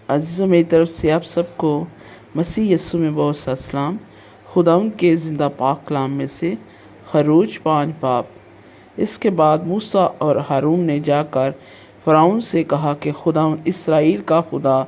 अज़ीज़ों, मेरी तरफ से आप सबको मसीह यस्सु में बहुत सा सलाम। खुदावंद के ज़िंदा पाक कलाम में से खरूज 5 बाब। इसके बाद मूसा और हारून ने जाकर फ़िरौन से कहा कि खुदावंद इस्राएल का खुदा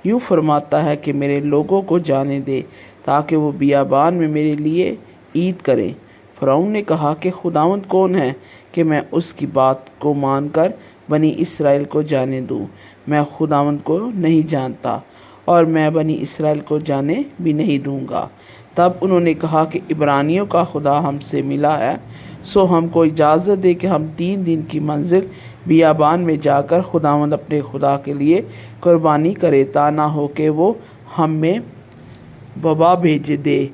यूँ फरमाता है कि मेरे लोगों को जाने दे ताकि वो बियाबान में मेरे लिए ईद करें। फ़िरौन ने कहा कि खुदावंद कौन है कि मैं उसकी बात को मानकर बनी इसराइल को जाने दूँ। मैं खुदावंद को नहीं जानता और मैं बनी इसराइल को जाने भी नहीं दूँगा। तब उन्होंने कहा कि इब्रानियों का खुदा हमसे मिला है, सो हमको इजाज़त दे कि हम 3 दिन की मंजिल बियाबान में जाकर खुदावंद अपने खुदा के लिए कुर्बानी करे, ता ना हो कि वो हम में वबा भेज दे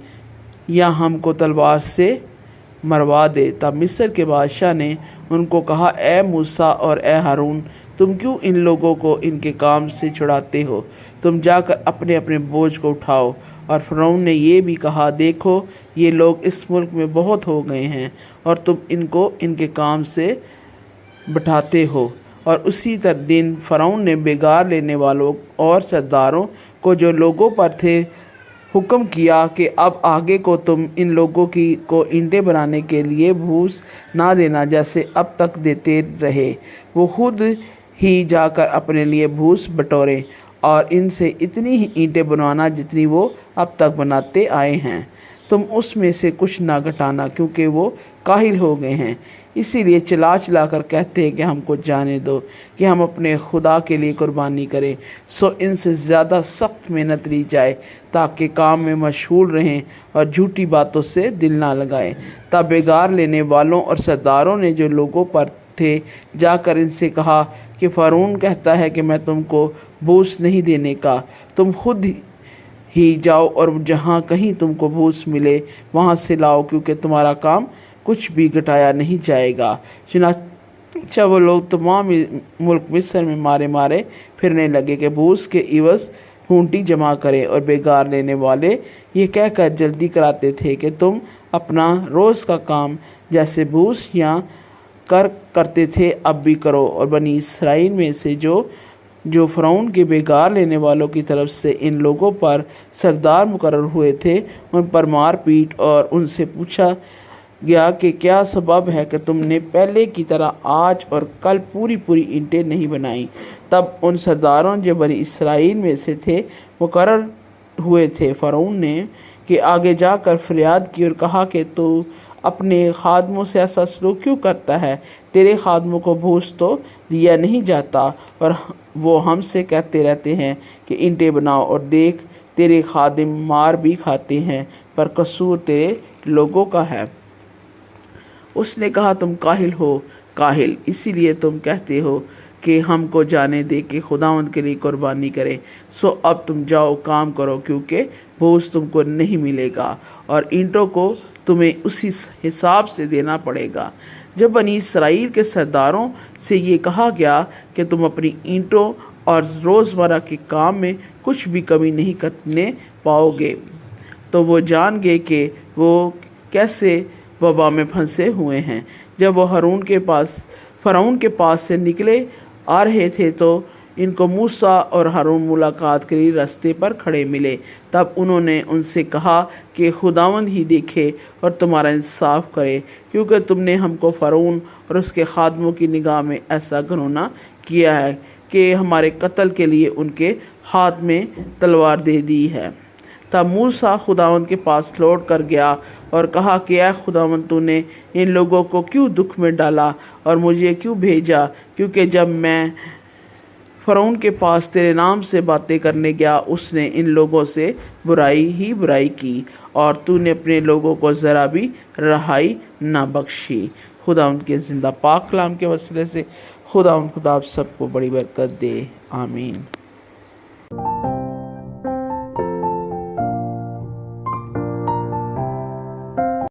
या हमको तलवार से मरवा दे। तब मिस्र के बादशाह ने उनको कहा, ए मूसा और ए हारून, तुम क्यों इन लोगों को इनके काम से छुड़ाते हो? तुम जाकर अपने अपने बोझ को उठाओ। और फ़िरौन ने ये भी कहा, देखो ये लोग इस मुल्क में बहुत हो गए हैं और तुम इनको इनके काम से बिठाते हो। और उसी दिन फ़िरौन ने बेगार लेने वालों और सरदारों को जो लोगों पर थे हुक्म किया कि अब आगे को तुम इन लोगों को ईंटें बनाने के लिए भूस ना देना जैसे अब तक देते रहे। वो खुद ही जाकर अपने लिए भूस बटोरें और इनसे इतनी ही ईंटें बनवाना जितनी वो अब तक बनाते आए हैं। तुम उसमें से कुछ ना घटाना, क्योंकि वो काहिल हो गए हैं। इसीलिए चिल्ला चिल्ला कर कहते हैं कि हमको जाने दो कि हम अपने खुदा के लिए कुर्बानी करें। सो इनसे ज़्यादा सख्त मेहनत ली जाए ताकि काम में मशगूल रहें और झूठी बातों से दिल ना लगाएं। तब बेगार लेने वालों और सरदारों ने जो लोगों पर थे जाकर इनसे कहा कि फ़िरौन कहता है कि मैं तुमको भूस नहीं देने का, तुम खुद ही जाओ और जहाँ कहीं तुमको भूस मिले वहाँ से लाओ, क्योंकि तुम्हारा काम कुछ भी घटाया नहीं जाएगा। चुनांचे वो लोग तमाम मुल्क मिस्र में मारे मारे फिरने लगे कि भूस के इवज़ ढूंढी जमा करें। और बेगार लेने वाले ये कहकर जल्दी कराते थे कि तुम अपना रोज़ का काम जैसे भूस या करते थे अब भी करो। और बनी इसराइल में से जो फ़िरौन के बेगार लेने वालों की तरफ से इन लोगों पर सरदार मुकर्रर हुए थे, उन पर मार पीट और उनसे पूछा गया कि क्या सबब है कि तुमने पहले की तरह आज और कल पूरी ईंटें नहीं बनाई। तब उन सरदारों जो बनी इसराइल में से थे मुकर्रर हुए थे फ़िरौन ने कि आगे जाकर फरियाद की और कहा कि तू अपने खादमों से ऐसा सलूक क्यों करता है? तेरे खादमों को भूस तो दिया नहीं जाता और वो हमसे कहते रहते हैं कि ईंटें बनाओ, और देख तेरे खादिम मार भी खाते हैं, पर कसूर तेरे लोगों का है। उसने कहा, तुम काहिल हो, काहिल, इसीलिए तुम कहते हो कि हमको जाने दे कि खुदावंद के लिए कुर्बानी करें। सो अब तुम जाओ, काम करो, क्योंकि भूस तुमको नहीं मिलेगा और ईंटों को तुम्हें उसी हिसाब से देना पड़ेगा। जब बनी इसराइल के सरदारों से ये कहा गया कि तुम अपनी ईंटों और रोज़मर्रा के काम में कुछ भी कमी नहीं करने पाओगे, तो वो जान गए कि वो कैसे वबा में फंसे हुए हैं। जब वो फ़िरौन के पास से निकले आ रहे थे तो इनको मूसा और हारून मुलाकात के लिए रास्ते पर खड़े मिले। तब उन्होंने उनसे कहा कि खुदावंद ही देखे और तुम्हारा इंसाफ करे, क्योंकि तुमने हमको फ़िरौन और उसके खादमों की निगाह में ऐसा घिनौना किया है कि हमारे कत्ल के लिए उनके हाथ में तलवार दे दी है। तब मूसा खुदावंद के पास लौट कर गया और कहा कि ऐ खुदावंद, तूने इन लोगों को क्यों दुख में डाला और मुझे क्यों भेजा? क्योंकि जब मैं फ़िरौन के पास तेरे नाम से बातें करने गया, उसने इन लोगों से बुराई ही बुराई की और तूने अपने लोगों को ज़रा भी रहाई ना बख्शी। खुदावंद के ज़िंदा पाक कलाम के वसीले से खुदा आप सबको बड़ी बरकत दे। आमीन।